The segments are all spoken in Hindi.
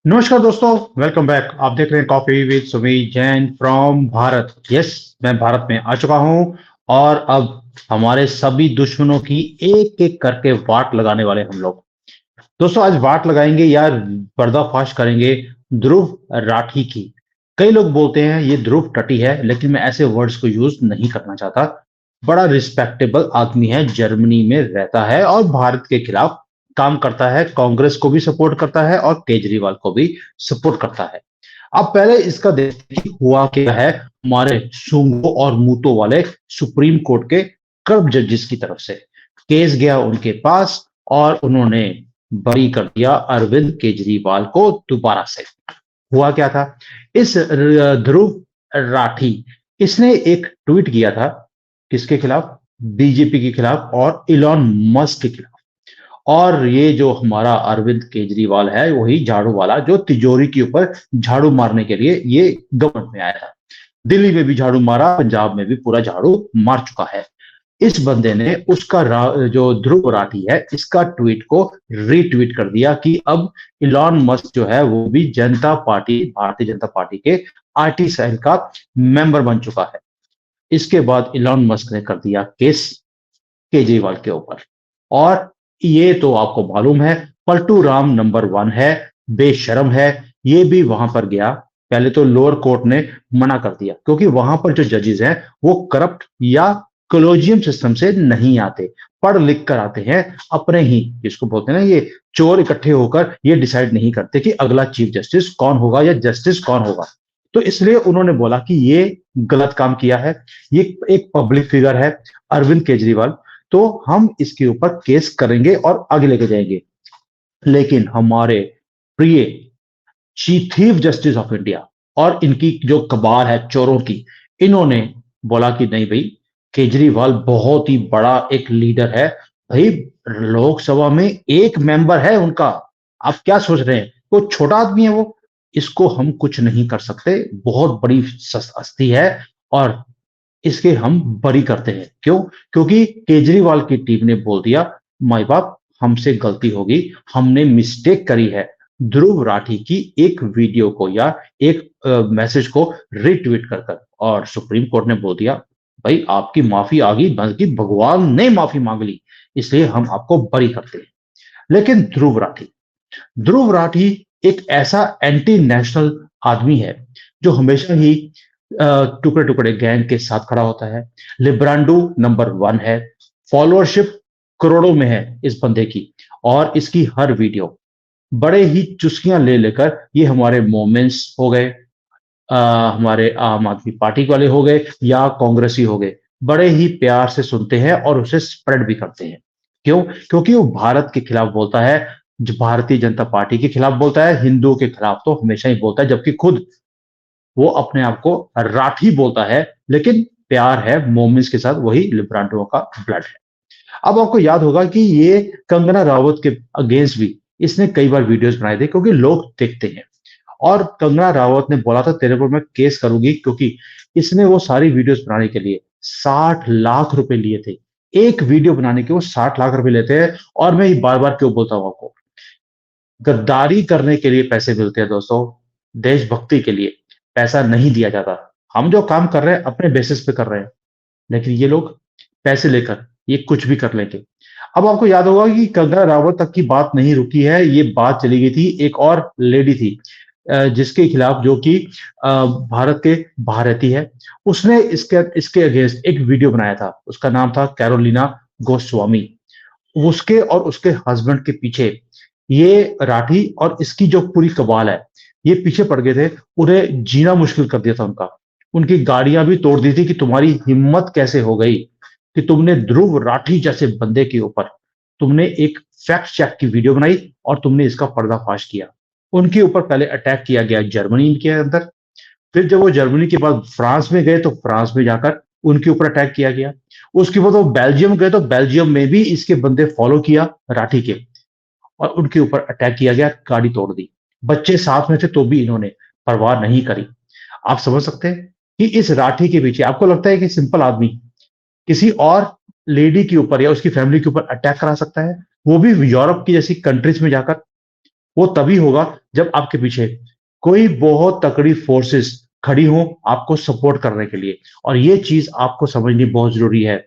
नमस्कार दोस्तों, वेलकम बैक। आप देख रहे हैं coffee with Sumeet Jain from Bharat. Yes, मैं भारत में आ चुका हूं और अब हमारे सभी दुश्मनों की एक एक करके वाट लगाने वाले हम लोग। दोस्तों, आज वाट लगाएंगे यार, पर्दाफाश करेंगे ध्रुव राठी की। कई लोग बोलते हैं ये ध्रुव टटी है, लेकिन मैं ऐसे वर्ड्स को यूज नहीं करना चाहता। बड़ा रिस्पेक्टेबल आदमी है, जर्मनी में रहता है और भारत के खिलाफ काम करता है, कांग्रेस को भी सपोर्ट करता है और केजरीवाल को भी सपोर्ट करता है। अब पहले इसका देखते हैं कि हुआ क्या है हमारे सूंगो और मूतो वाले सुप्रीम कोर्ट के कर्व जजेस की तरफ से। केस गया उनके पास और उन्होंने बरी कर दिया अरविंद केजरीवाल को दोबारा से। हुआ क्या था, इस ध्रुव राठी, इसने एक ट्वीट किया था। किसके खिलाफ? बीजेपी के खिलाफ और इलॉन मस्क के खिलाफ। और ये जो हमारा अरविंद केजरीवाल है, वही झाड़ू वाला जो तिजोरी के ऊपर झाड़ू मारने के लिए ये गवर्नमेंट में आया था। दिल्ली में भी झाड़ू मारा, पंजाब में भी पूरा झाड़ू मार चुका है। इस बंदे ने उसका जो ध्रुव राठी है, इसका ट्वीट को रीट्वीट कर दिया कि अब इलॉन मस्क जो है वो भी जनता पार्टी, भारतीय जनता पार्टी के आईटी सेल का मेंबर बन चुका है। इसके बाद इलॉन मस्क ने कर दिया केस केजरीवाल के ऊपर। और ये तो आपको मालूम है, पलटू राम नंबर 1 है, बेशरम है। ये भी वहां पर गया। पहले तो लोअर कोर्ट ने मना कर दिया, क्योंकि वहां पर जो जजेस हैं वो करप्ट या कॉलेजियम सिस्टम से नहीं आते, पढ़ लिख कर आते हैं। अपने ही, जिसको बोलते हैं ना, ये चोर इकट्ठे होकर ये डिसाइड नहीं करते कि अगला चीफ जस्टिस कौन होगा या जस्टिस कौन होगा। तो इसलिए उन्होंने बोला कि ये गलत काम किया है, ये एक पब्लिक फिगर है अरविंद केजरीवाल, तो हम इसके ऊपर केस करेंगे और आगे लेके जाएंगे। लेकिन हमारे प्रिय चीफ जस्टिस ऑफ इंडिया और इनकी जो कबार है चोरों की, इन्होंने बोला कि नहीं भाई, केजरीवाल बहुत ही बड़ा एक लीडर है भाई। लोकसभा में एक मेंबर है उनका। आप क्या सोच रहे हैं, वो छोटा आदमी है वो? इसको हम कुछ नहीं कर सकते, बहुत बड़ी हस्ती है। और इसके हम बरी करते हैं। क्यों? क्योंकि केजरीवाल की टीम ने बोल दिया, माई बाप, हमसे गलती होगी, हमने मिस्टेक करी है। ध्रुव राठी की एक वीडियो को या एक मैसेज को रिट्वीट कर कर, और सुप्रीम कोर्ट ने बोल दिया, भाई आपकी माफी आ गई, बल्कि भगवान ने माफी मांग ली, इसलिए हम आपको बरी करते हैं। लेकिन ध्रुव राठी एक ऐसा एंटी नेशनल आदमी है जो हमेशा ही टुकड़े टुकड़े गैंग के साथ खड़ा होता है। लिब्रांडो नंबर 1 है, फॉलोअरशिप करोड़ों में है इस बंदे की। और इसकी हर वीडियो बड़े ही चुस्कियां ले लेकर, ये हमारे मोमेंट्स हो गए, हमारे आम आदमी पार्टी वाले हो गए या कांग्रेसी हो गए, बड़े ही प्यार से सुनते हैं और उसे स्प्रेड भी करते हैं। क्यों? क्योंकि वो भारत के खिलाफ बोलता है, जो भारतीय जनता पार्टी के खिलाफ बोलता है, हिंदुओं के खिलाफ तो हमेशा ही बोलता है, जबकि खुद वो अपने आप को राठी बोलता है। लेकिन प्यार है मोमिन्स के साथ, वही लिब्रांडो का ब्लड है। अब आपको याद होगा कि ये कंगना रावत के अगेंस्ट भी इसने कई बार वीडियोस बनाए थे, क्योंकि लोग देखते हैं। और कंगना रावत ने बोला था तेरे पर मैं केस करूंगी, क्योंकि इसने वो सारी वीडियोस बनाने के लिए 60 लाख रुपए लिए थे। एक वीडियो बनाने के वो 60 लाख रुपए लेते हैं। और मैं बार बार क्यों बोलता हूं आपको, गद्दारी करने के लिए पैसे मिलते हैं दोस्तों, देशभक्ति के लिए पैसा नहीं दिया जाता। हम जो काम कर रहे हैं अपने बेसिस पे कर रहे हैं, लेकिन ये लोग पैसे लेकर ये कुछ भी कर लेंगे। अब आपको याद होगा कि कंगना रावत तक की बात नहीं रुकी है, ये बात चली गई थी, एक और लेडी थी जिसके खिलाफ, जो कि भारत के बाहर रहती है। उसने इसके इसके अगेंस्ट एक वीडियो बनाया था, उसका नाम था कैरोलिना गोस्वामी। उसके और उसके हस्बैंड के पीछे ये राठी और इसकी जो पूरी कबाल है, ये पीछे पड़ गए थे। उन्हें जीना मुश्किल कर दिया था उनका। उनकी गाड़ियां भी तोड़ दी थी कि तुम्हारी हिम्मत कैसे हो गई कि तुमने ध्रुव राठी जैसे बंदे के ऊपर तुमने एक फैक्ट चेक की वीडियो बनाई और तुमने इसका पर्दाफाश किया। उनके ऊपर पहले अटैक किया गया जर्मनी के अंदर, फिर जब वो जर्मनी के बाद फ्रांस में गए तो फ्रांस में जाकर उनके ऊपर अटैक किया गया। उसके बाद वो बेल्जियम गए तो बेल्जियम में भी इसके बंदे फॉलो किया राठी के, और उनके ऊपर अटैक किया गया, गाड़ी तोड़ दी। बच्चे साथ में थे तो भी इन्होंने परवाह नहीं करी। आप समझ सकते हैं कि इस राठी के पीछे, आपको लगता है कि सिंपल आदमी किसी और लेडी के ऊपर या उसकी फैमिली के ऊपर अटैक करा सकता है, वो भी यूरोप की जैसी कंट्रीज में जाकर? वो तभी होगा जब आपके पीछे कोई बहुत तगड़ी फोर्सेस खड़ी हो आपको सपोर्ट करने के लिए, और ये चीज आपको समझनी बहुत जरूरी है।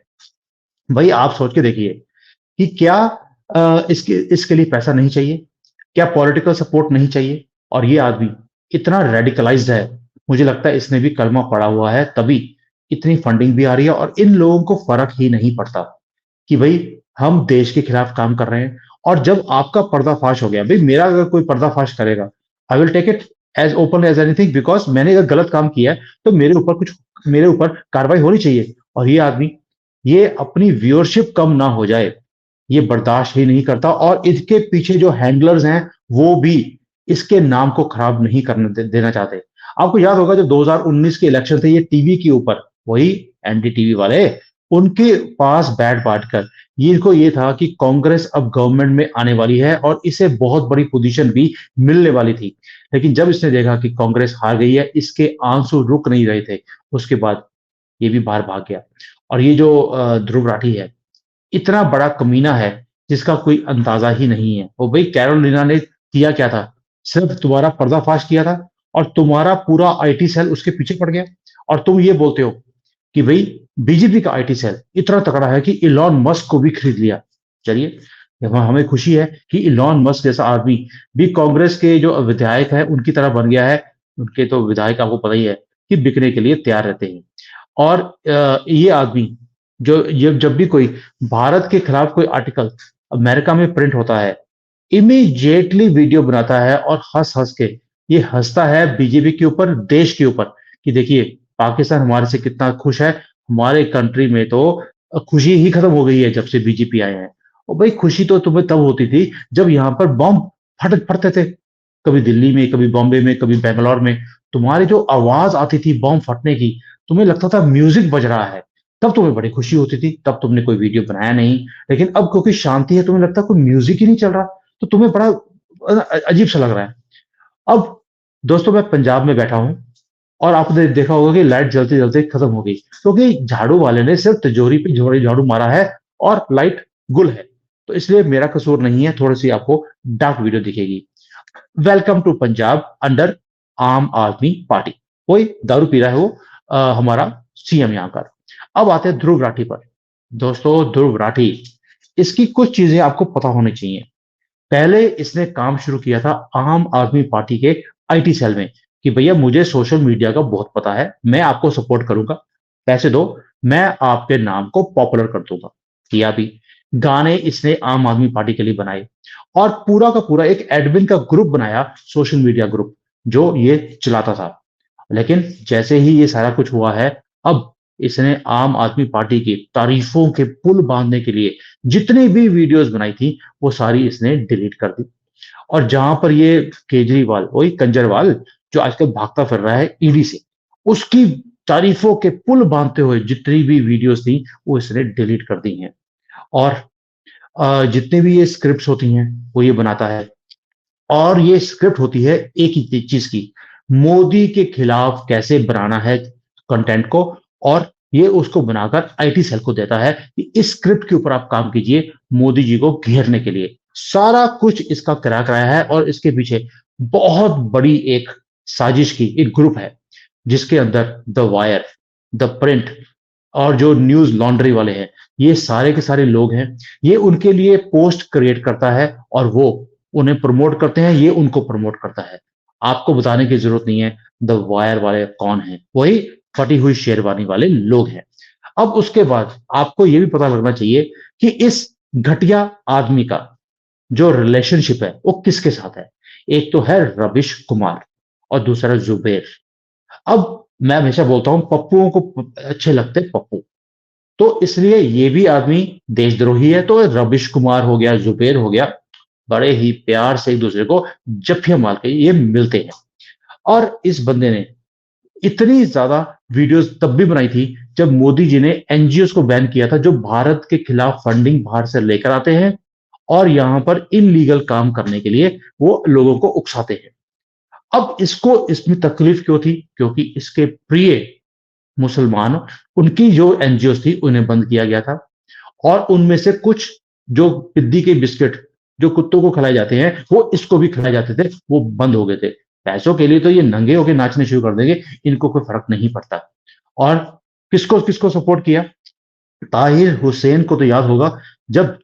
भाई आप सोच के देखिए कि क्या इसके इसके लिए पैसा नहीं चाहिए? क्या पॉलिटिकल सपोर्ट नहीं चाहिए? और ये आदमी इतना रेडिकलाइज्ड है, मुझे लगता है इसने भी कलमा पड़ा हुआ है, तभी इतनी फंडिंग भी आ रही है और इन लोगों को फर्क ही नहीं पड़ता कि भाई हम देश के खिलाफ काम कर रहे हैं। और जब आपका पर्दाफाश हो गया, भाई मेरा अगर कोई पर्दाफाश करेगा, I will take it as open as anything, because मैंने अगर गलत काम किया है तो मेरे ऊपर कार्रवाई होनी चाहिए। और ये आदमी ये अपनी व्यूअरशिप कम ना हो जाए ये बर्दाश्त ही नहीं करता, और इसके पीछे जो हैंडलर्स हैं वो भी इसके नाम को खराब नहीं देना चाहते। आपको याद होगा जब 2019 के इलेक्शन थे, ये टीवी के ऊपर वही एनडीटीवी वाले उनके पास बैठ बैठ कर इनको ये था कि कांग्रेस अब गवर्नमेंट में आने वाली है और इसे बहुत बड़ी पोजीशन भी मिलने वाली थी। लेकिन जब इसने देखा कि कांग्रेस हार गई है, इसके आंसू रुक नहीं रहे थे, उसके बाद ये भी बाहर भाग गया। और ये जो ध्रुव राठी है, इतना बड़ा कमीना है जिसका कोई अंदाजा ही नहीं है। और भाई कैरोलिना ने किया क्या था? सिर्फ तुम्हारा पर्दाफाश किया था और तुम्हारा पूरा आईटी सेल उसके पीछे पड़ गया। और तुम ये बोलते हो कि भाई बीजेपी का आईटी सेल इतना तगड़ा है कि इलॉन मस्क को भी खरीद लिया। चलिए, हमें खुशी है कि इलॉन मस्क जैसा आदमी भी कांग्रेस के जो विधायक है उनकी तरह बन गया है। उनके तो विधायक आपको पता ही है कि बिकने के लिए तैयार रहते हैं। और ये आदमी जो ये जब भी कोई भारत के खिलाफ कोई आर्टिकल अमेरिका में प्रिंट होता है, इमीडिएटली वीडियो बनाता है और हंस हंस के ये हंसता है बीजेपी के ऊपर, देश के ऊपर, कि देखिए पाकिस्तान हमारे से कितना खुश है, हमारे कंट्री में तो खुशी ही खत्म हो गई है जब से बीजेपी आए हैं। और भाई खुशी तो तुम्हें तब होती थी जब यहाँ पर बॉम्ब फटते थे, कभी दिल्ली में, कभी बॉम्बे में, कभी बेंगलोर में। तुम्हारी जो आवाज आती थी बॉम्ब फटने की, तुम्हें लगता था म्यूजिक बज रहा है, तब तुम्हें बड़ी खुशी होती थी, तब तुमने कोई वीडियो बनाया नहीं। लेकिन अब क्योंकि शांति है, तुम्हें लगता है कोई म्यूजिक ही नहीं चल रहा, तो तुम्हें बड़ा अजीब सा लग रहा है। अब दोस्तों मैं पंजाब में बैठा हूं और आपने देखा होगा कि लाइट जलते जलते खत्म हो गई, क्योंकि झाड़ू वाले ने सिर्फ तिजोरी पे झाड़ू मारा है और लाइट गुल है। तो इसलिए मेरा कसूर नहीं है, थोड़ी सी आपको डार्क वीडियो दिखेगी। वेलकम टू पंजाब अंडर आम आदमी पार्टी। कोई दारू पी रहा है वो हमारा सीएम यहाँ का। अब आते हैं ध्रुव राठी पर। दोस्तों ध्रुव राठी, इसकी कुछ चीजें आपको पता होनी चाहिए। पहले इसने काम शुरू किया था आम आदमी पार्टी के आईटी सेल में कि भैया मुझे सोशल मीडिया का बहुत पता है, मैं आपको सपोर्ट करूंगा, पैसे दो, मैं आपके नाम को पॉपुलर कर दूंगा। किया भी। गाने इसने आम आदमी पार्टी के लिए बनाए और पूरा का पूरा एक एडमिन का ग्रुप बनाया, सोशल मीडिया ग्रुप, जो ये चलाता था। लेकिन जैसे ही ये सारा कुछ हुआ है, अब इसने आम आदमी पार्टी की तारीफों के पुल बांधने के लिए जितनी भी वीडियोस बनाई थी वो सारी इसने डिलीट कर दी। और जहां पर ये केजरीवाल, वही कंजरवाल जो आजकल भागता फिर रहा है ईडी से, उसकी तारीफों के पुल बांधते हुए जितनी भी वीडियोस थी वो इसने डिलीट कर दी हैं। और जितने भी ये स्क्रिप्ट्स होती हैं वो ये बनाता है। और ये स्क्रिप्ट होती है एक ही चीज की, मोदी के खिलाफ कैसे बनाना है कंटेंट को, और ये उसको बनाकर आईटी सेल को देता है कि इस स्क्रिप्ट के ऊपर आप काम कीजिए मोदी जी को घेरने के लिए। सारा कुछ इसका करा कराया है और इसके पीछे बहुत बड़ी एक साजिश की एक ग्रुप है, जिसके अंदर द वायर, द प्रिंट और जो न्यूज लॉन्ड्री वाले हैं, ये सारे के सारे लोग हैं। ये उनके लिए पोस्ट क्रिएट करता है और वो उन्हें प्रमोट करते हैं, ये उनको प्रमोट करता है। आपको बताने की जरूरत नहीं है द वायर वाले कौन है, वही फटी हुई शेरवानी वाले लोग हैं। अब उसके बाद आपको यह भी पता लगना चाहिए कि इस घटिया आदमी का जो रिलेशनशिप है वो किसके साथ है। एक तो है रविश कुमार और दूसरा जुबेर। अब मैं हमेशा बोलता हूं पप्पुओं को अच्छे लगते पप्पू, तो इसलिए ये भी आदमी देशद्रोही है। तो रविश कुमार हो गया, जुबेर हो गया, बड़े ही प्यार से एक दूसरे को जफ्फियां मार के ये मिलते हैं। और इस बंदे ने इतनी ज्यादा वीडियोस तब भी बनाई थी जब मोदी जी ने एनजीओस को बैन किया था, जो भारत के खिलाफ फंडिंग बाहर से लेकर आते हैं और यहां पर इनलीगल काम करने के लिए वो लोगों को उकसाते हैं। अब इसको इसमें तकलीफ क्यों थी? क्योंकि इसके प्रिय मुसलमान, उनकी जो एनजीओ थी उन्हें बंद किया गया था। और उनमें से कुछ जो पिद्दी के बिस्किट जो कुत्तों को खिलाए जाते हैं, वो इसको भी खिलाए जाते थे, वो बंद हो गए थे। पैसों के लिए तो ये नंगे होके नाचने शुरू कर देंगे, इनको कोई फ़र्क नहीं पड़ता। और किसको-किसको सपोर्ट किया? ताहिर हुसैन को तो याद होगा, जब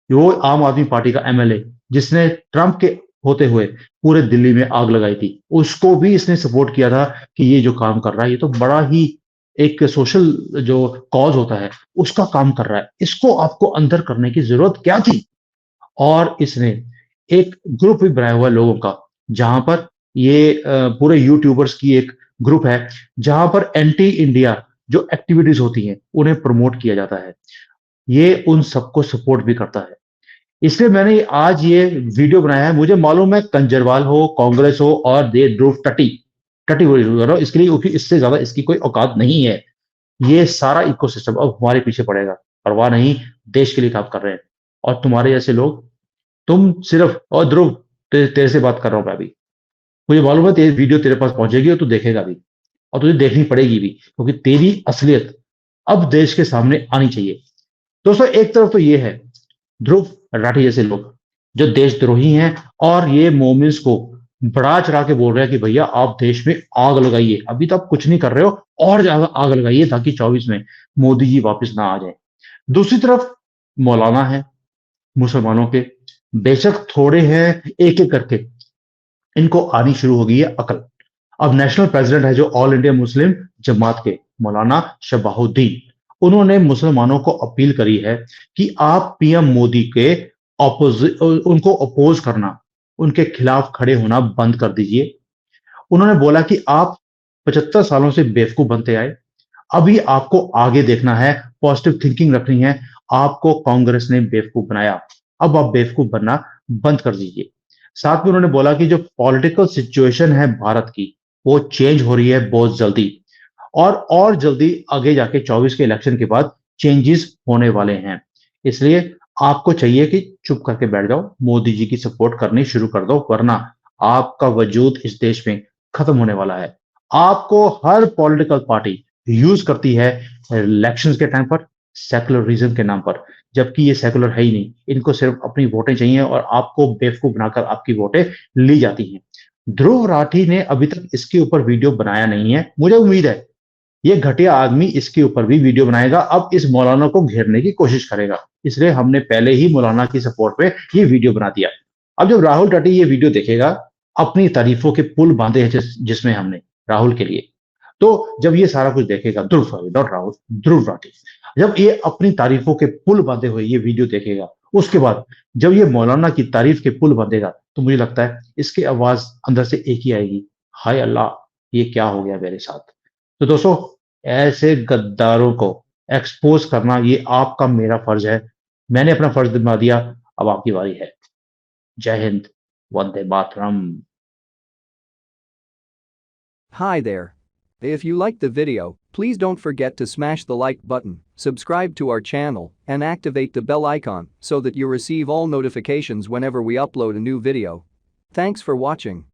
वो आम आदमी पार्टी का एमएलए, जिसने ट्रंप के होते हुए पूरे दिल्ली में आग लगाई थी, उसको भी इसने सपोर्ट किया था कि ये जो काम कर रहा है, ये तो बड़ा ही एक सोशल जो कॉज़ होता है, उसका काम कर रहा है। इसको आपको अंदर करने की ज़रूरत क्या थी? और इसने एक ग्रुप भी बनाया हुआ है लोगों का, जहाँ पर ये पूरे यूट्यूबर्स की एक ग्रुप है, जहाँ पर एंटी इंडिया जो एक्टिविटीज़ होती हैं, उन्हें प्रमोट किया जाता है। ये उन सबको सपोर्ट भी करता है। इसलिए मैंने आज ये वीडियो बनाया है। मुझे मालूम है कंजरवाल हो, कांग्रेस हो और दे ध्रुव टटी, टटी बोल रहा हूँ इसके लिए, क्योंकि इससे ज़्यादा इसकी कोई औकात नहीं है। ये सारा इकोसिस्टम अब हमारे पीछे पड़ेगा। परवाह नहीं, देश के लिए काम कर रहे हैं। और तुम्हारे जैसे लोग, तुम सिर्फ और ध्रुव, तेरे से बात कर रहा हूँ मैं अभी। मुझे मालूम है तेरी वीडियो तेरे पास पहुंचेगी और तू देखेगा भी, और तुझे देखनी पड़ेगी भी, क्योंकि तेरी असलियत अब देश के सामने आनी चाहिए। दोस्तों, एक तरफ तो ये है ध्रुव राठी जैसे लोग जो देशद्रोही हैं, और ये मोमिन्स को बढ़ा चढ़ा के बोल रहे हैं कि भैया आप देश में आग लगाइए, अभी तो आप कुछ नहीं कर रहे हो, और ज्यादा आग लगाइए ताकि 24 में मोदी जी वापस ना आ जाए। दूसरी तरफ मौलाना है मुसलमानों के, बेशक थोड़े हैं, एक एक करके इनको आनी शुरू हो गई है अकल। अब नेशनल प्रेसिडेंट है जो ऑल इंडिया मुस्लिम जमात के मौलाना शबाहुद्दीन, उन्होंने मुसलमानों को अपील करी है कि आप पीएम मोदी के उनको अपोज करना, उनके खिलाफ खड़े होना बंद कर दीजिए। उन्होंने बोला कि आप 75 सालों से बेवकूफ बनते आए, अभी आपको आगे देखना है, पॉजिटिव थिंकिंग रखनी है। आपको कांग्रेस ने बेवकूफ बनाया, अब आप बेवकूफ बनना बंद कर दीजिए। साथ में उन्होंने बोला कि जो पॉलिटिकल सिचुएशन है भारत की, वो चेंज हो रही है बहुत जल्दी, और जल्दी आगे जाके 24 के इलेक्शन के बाद चेंजेस होने वाले हैं। इसलिए आपको चाहिए कि चुप करके बैठ जाओ, मोदी जी की सपोर्ट करनी शुरू कर दो, वरना आपका वजूद इस देश में खत्म होने वाला है। आपको हर पॉलिटिकल पार्टी यूज करती है इलेक्शंस के टाइम पर सेकुलरिज्म के नाम पर, जबकि ये सेकुलर है ही नहीं। इनको सिर्फ अपनी वोटें चाहिए और आपको बेवकूफ बनाकर आपकी वोटें ली जाती हैं। ध्रुव राठी ने अभी तक इसके ऊपर वीडियो बनाया नहीं है। मुझे उम्मीद है ये घटिया आदमी इसके ऊपर भी वीडियो बनाएगा, अब इस मौलाना को घेरने की कोशिश करेगा। इसलिए हमने पहले ही मौलाना की सपोर्ट में ये वीडियो बना दिया। अब जब राहुल टटी ये वीडियो देखेगा, अपनी तारीफों के पुल बांधे हैं जिसमें हमने राहुल के लिए, तो जब ये सारा कुछ देखेगा, ध्रुव सॉरी नॉट राहुल, ध्रुव राठी, जब ये अपनी तारीफों के पुल बांधे हुए ये वीडियो देखेगा, उसके बाद जब ये मौलाना की तारीफ के पुल बांधेगा, तो मुझे लगता है इसकी आवाज अंदर से एक ही आएगी, हाय अल्लाह, ये क्या हो गया मेरे साथ। तो दोस्तों, ऐसे गद्दारों को एक्सपोज करना ये आपका मेरा फर्ज है। मैंने अपना फर्ज निभा दिया, अब आपकी बारी है। जय Hind, Vande Mataram. Hi there. If you liked the video, please don't forget to smash the like button, subscribe to our channel, and activate the bell icon so that you receive all notifications whenever we upload a new video. Thanks for watching.